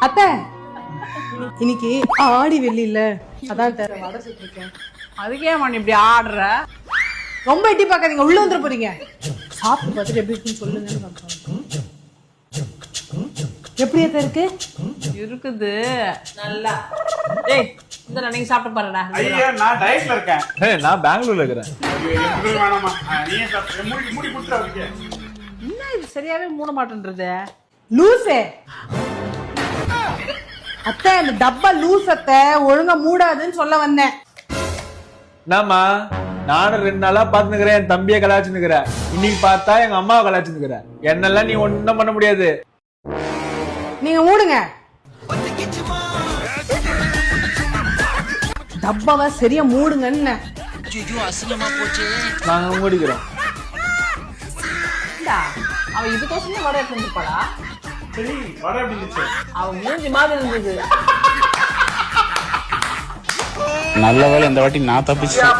அத்தை இன்னைக்கு ஆடி வெள்ளி இல்ல, அதான் வடை சுட்டுருக்கேன். அதுக்கே மணி இப்படி ஆடுற? ரொம்ப எட்டி பார்க்காதீங்க, உள்ள வந்துட போறீங்க. சாப்பிட்டு பார்த்துட்டு எப்படி இருக்குன்னு சொல்லுங்க. எப்படி இருக்கு? இருக்குது நல்லா. டேய் இந்த நீங்க சாப்பிட்டு பாருடா. ஐயா நான் டயட்ல இருக்கேன். நான் பெங்களூர்ல இருக்கிறேன். வேணாமா, நீயே சாப்பிடு. மூடி குடுத்துறாதீங்க. என்ன இது சரியாவே மூட மாட்டேன்றது? லூசே அத்தை, இந்த டப்பா லூஸ் அத்தை, ஒழுங்கா மூடாதுன்னு சொல்ல வந்தேன். என்னம்மா, நானும் 2 நாளா பாத்துக்கிறேன் என் தம்பியை கலாச்சுக்கிறேன். இன்னைக்கு பார்த்தா எங்க அம்மாவை கலாச்சுக்கிறேன். என்னெல்லாம் நீ ஒன்னும் பண்ண முடியாது. நீங்க மூடுங்க. டப்பாவை சரியா மூடுங்கன்னு. நாங்க மூடிக்கிறோம். அவ இதுக்கோசமே வடை எடுத்து வந்துருப்பாளா? சரி, வடை எப்படி இருந்துச்சு? அவ மூஞ்சி மாதிரி இருந்தது. நல்ல வேலை இந்த வாட்டி நான் தப்பிச்சேன்.